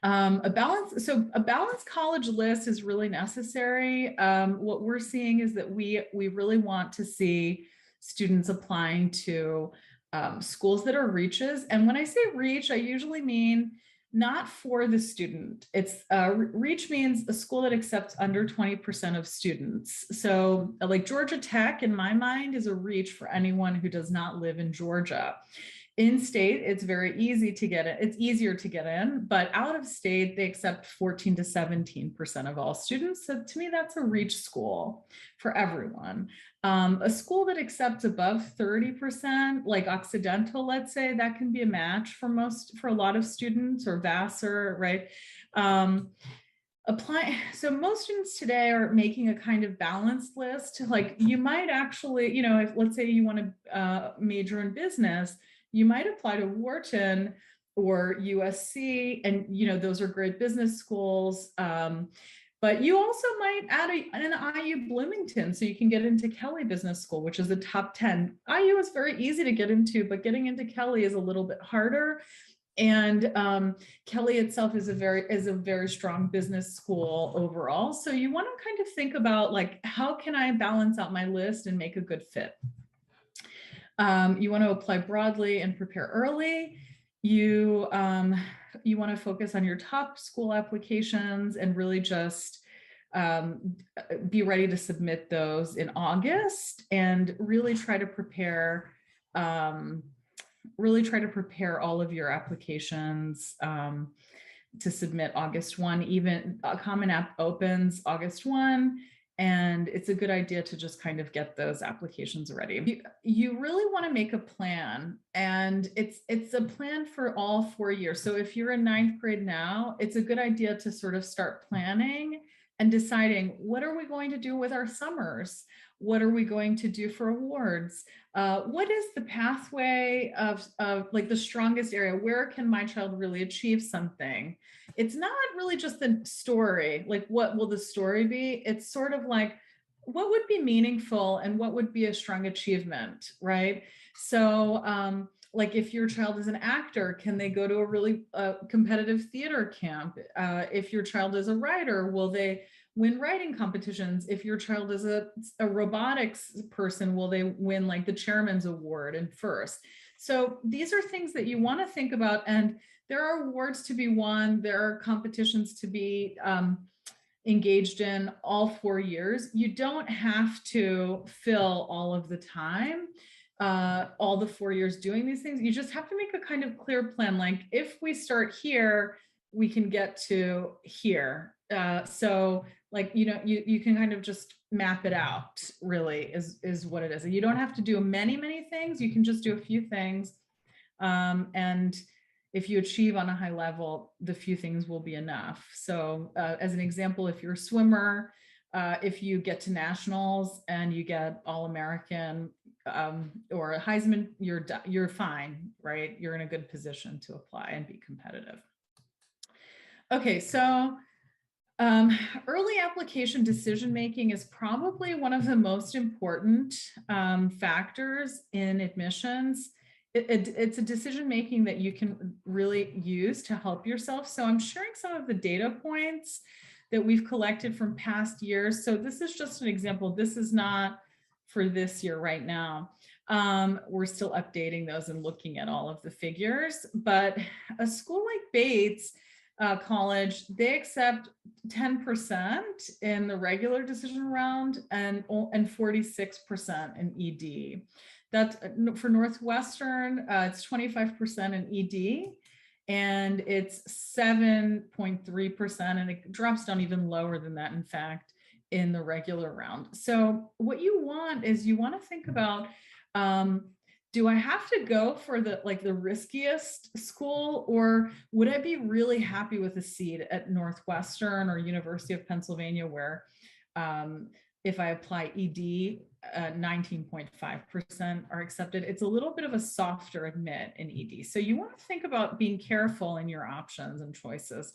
A balanced college list is really necessary. What we're seeing is that we really want to see students applying to schools that are reaches. And when I say reach, I usually mean not for the student. It's reach means a school that accepts under 20% of students. So like Georgia Tech, in my mind, is a reach for anyone who does not live in Georgia. In state, it's very easy to get it. It's easier to get in, but out of state, they accept 14 to 17% of all students. So to me, that's a reach school for everyone. A school that accepts above 30%, like Occidental, let's say, that can be a match for a lot of students, or Vassar, right? So most students today are making a kind of balanced list. Like you might actually, if let's say you want to major in business, you might apply to Wharton or USC, and those are great business schools. But you also might add an IU Bloomington, so you can get into Kelley Business School, which is a top 10. IU is very easy to get into, but getting into Kelley is a little bit harder. And Kelley itself is a very strong business school overall. So you want to kind of think about, like, how can I balance out my list and make a good fit? You want to apply broadly and prepare early. You want to focus on your top school applications and really just be ready to submit those in August, and really try to prepare all of your applications to submit August 1. Even Common App opens August 1. And it's a good idea to just kind of get those applications ready. You really want to make a plan, and it's a plan for all 4 years. So if you're in 9th grade now, it's a good idea to sort of start planning and deciding, what are we going to do with our summers? What are we going to do for awards? What is the pathway of like the strongest area? Where can my child really achieve something? It's not really just the story, like what will the story be? It's sort of like, what would be meaningful and what would be a strong achievement, right? So like if your child is an actor, can they go to a really competitive theater camp? If your child is a writer, will they win writing competitions? If your child is a robotics person, will they win like the chairman's award and first? So these are things that you want to think about, and there are awards to be won. There are competitions to be engaged in all 4 years. You don't have to fill all of the time, all the 4 years doing these things. You just have to make a kind of clear plan. Like if we start here, we can get to here. So like, you can kind of just map it out, really is what it is. And you don't have to do many things. You can just do a few things. And if you achieve on a high level, the few things will be enough. So as an example, if you're a swimmer, if you get to nationals and you get All-American or a Heisman, you're fine, right? You're in a good position to apply and be competitive. Okay, so early application decision-making is probably one of the most important factors in admissions. It's a decision-making that you can really use to help yourself. So I'm sharing some of the data points that we've collected from past years. So this is just an example. This is not for this year right now. We're still updating those and looking at all of the figures, but a school like Bates College, they accept 10% in the regular decision round and 46% in ED. That's for Northwestern, it's 25% in ED, and it's 7.3%, and it drops down even lower than that, in fact, in the regular round. So what you want is, you want to think about, do I have to go for the riskiest school, or would I be really happy with a seat at Northwestern or University of Pennsylvania, where if I apply ED, 19.5% are accepted. It's a little bit of a softer admit in ED. So you want to think about being careful in your options and choices.